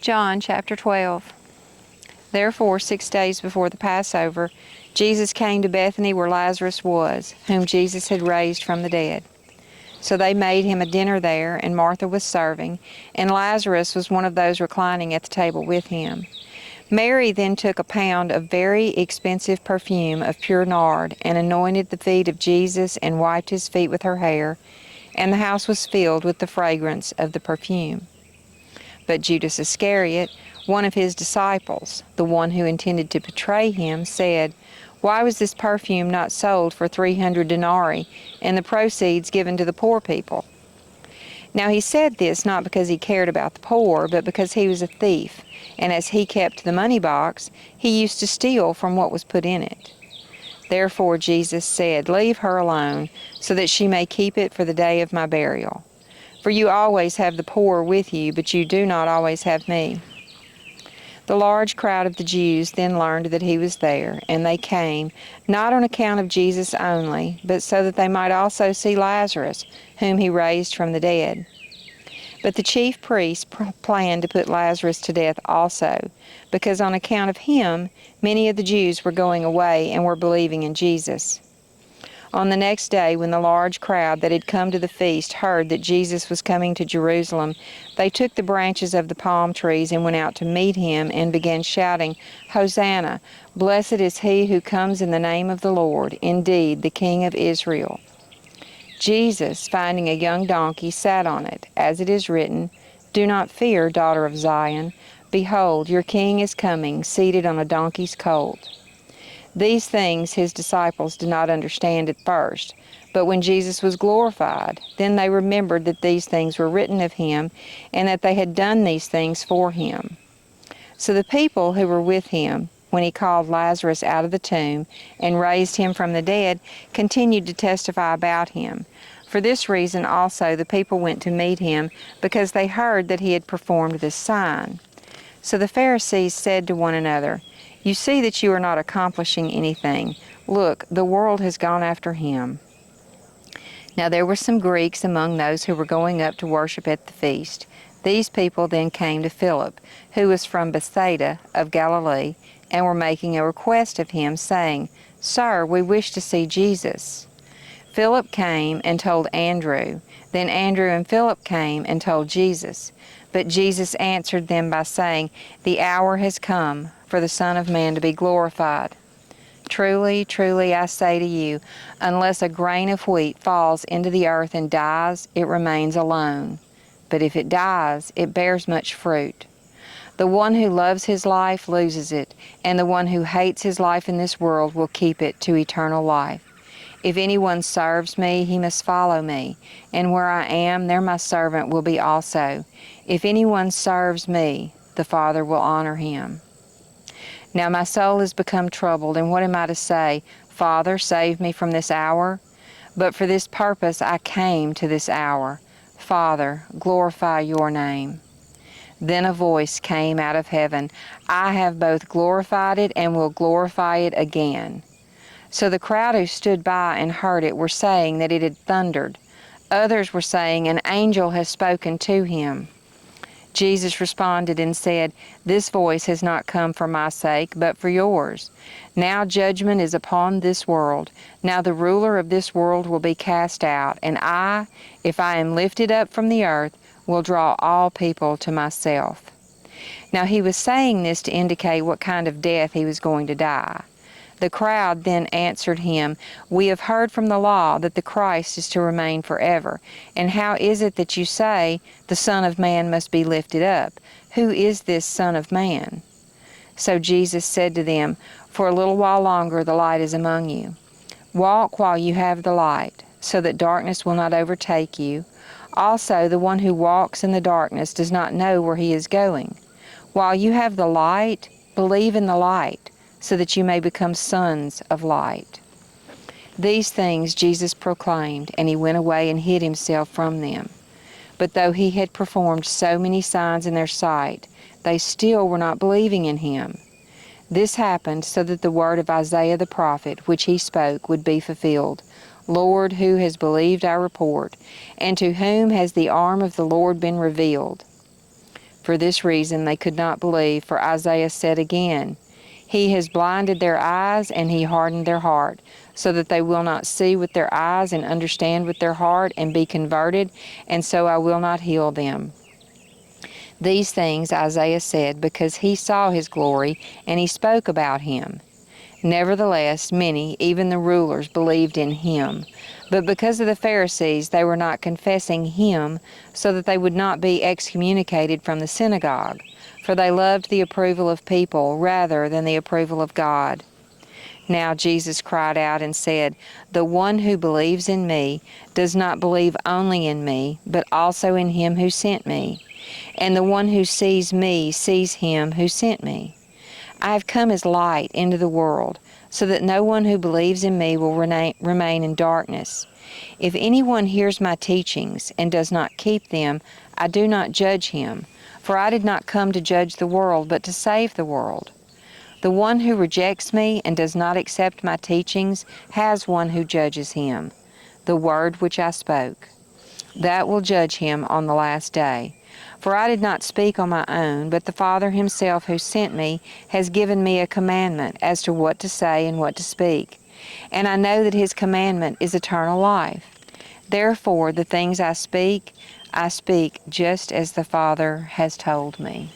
John chapter 12. Therefore, 6 days before the Passover, Jesus came to Bethany where Lazarus was, whom Jesus had raised from the dead. So they made him a dinner there, and Martha was serving, and Lazarus was one of those reclining at the table with him. Mary then took a pound of very expensive perfume of pure nard, and anointed the feet of Jesus, and wiped his feet with her hair, and the house was filled with the fragrance of the perfume. But Judas Iscariot, one of his disciples, the one who intended to betray him, said, "Why was this perfume not sold for 300 denarii, and the proceeds given to the poor people?" Now he said this not because he cared about the poor, but because he was a thief, and as he kept the money box, he used to steal from what was put in it. Therefore Jesus said, "Leave her alone, so that she may keep it for the day of my burial. For you always have the poor with you, but you do not always have me." The large crowd of the Jews then learned that he was there, and they came, not on account of Jesus only, but so that they might also see Lazarus, whom he raised from the dead. But the chief priests planned to put Lazarus to death also, because on account of him many of the Jews were going away and were believing in Jesus. On the next day, when the large crowd that had come to the feast heard that Jesus was coming to Jerusalem, they took the branches of the palm trees and went out to meet him and began shouting, "Hosanna! Blessed is he who comes in the name of the Lord, indeed, the King of Israel." Jesus, finding a young donkey, sat on it, as it is written, "Do not fear, daughter of Zion. Behold, your king is coming, seated on a donkey's colt." These things his disciples did not understand at first, but when Jesus was glorified, then they remembered that these things were written of him, and that they had done these things for him. So the people who were with him, when he called Lazarus out of the tomb and raised him from the dead, continued to testify about him. For this reason also the people went to meet him, because they heard that he had performed this sign. So the Pharisees said to one another, "You see that you are not accomplishing anything. Look, the world has gone after him." Now there were some Greeks among those who were going up to worship at the feast. These people then came to Philip, who was from Bethsaida of Galilee, and were making a request of him, saying, "Sir, we wish to see Jesus." Philip came and told Andrew. Then Andrew and Philip came and told Jesus. But Jesus answered them by saying, "The hour has come for the Son of Man to be glorified. Truly, truly, I say to you, unless a grain of wheat falls into the earth and dies, it remains alone. But if it dies, it bears much fruit. The one who loves his life loses it, and the one who hates his life in this world will keep it to eternal life. If anyone serves me, he must follow me, and where I am, there my servant will be also. If anyone serves me, the Father will honor him. Now my soul has become troubled, and what am I to say? Father, save me from this hour? But for this purpose I came to this hour. Father, glorify your name." Then a voice came out of heaven, "I have both glorified it and will glorify it again." So the crowd who stood by and heard it were saying that it had thundered. Others were saying, "An angel has spoken to him." Jesus responded and said, "This voice has not come for my sake, but for yours. Now judgment is upon this world. Now the ruler of this world will be cast out, and I, if I am lifted up from the earth, will draw all people to myself." Now he was saying this to indicate what kind of death he was going to die. The crowd then answered him, "We have heard from the law that the Christ is to remain forever. And how is it that you say, the Son of Man must be lifted up? Who is this Son of Man?" So Jesus said to them, "For a little while longer the light is among you. Walk while you have the light, so that darkness will not overtake you. Also the one who walks in the darkness does not know where he is going. While you have the light, believe in the light, so that you may become sons of light." These things Jesus proclaimed, and he went away and hid himself from them. But though he had performed so many signs in their sight, they still were not believing in him. This happened so that the word of Isaiah the prophet, which he spoke, would be fulfilled. "Lord, who has believed our report? And to whom has the arm of the Lord been revealed?" For this reason they could not believe, for Isaiah said again, He has blinded their eyes, and He hardened their heart, so that they will not see with their eyes and understand with their heart and be converted, and so I will not heal them. These things Isaiah said because he saw His glory, and he spoke about Him. Nevertheless, many, even the rulers, believed in Him. But because of the Pharisees, they were not confessing Him, so that they would not be excommunicated from the synagogue. For they loved the approval of people rather than the approval of God. Now Jesus cried out and said, The one who believes in me does not believe only in me, but also in Him who sent me. And the one who sees me sees Him who sent me. I have come as light into the world, so that no one who believes in me will remain in darkness. If anyone hears my teachings and does not keep them, I do not judge him, for I did not come to judge the world, but to save the world. The one who rejects me and does not accept my teachings has one who judges him, the word which I spoke. That will judge him on the last day. For I did not speak on my own, but the Father Himself who sent me has given me a commandment as to what to say and what to speak. And I know that His commandment is eternal life. Therefore, the things I speak just as the Father has told me.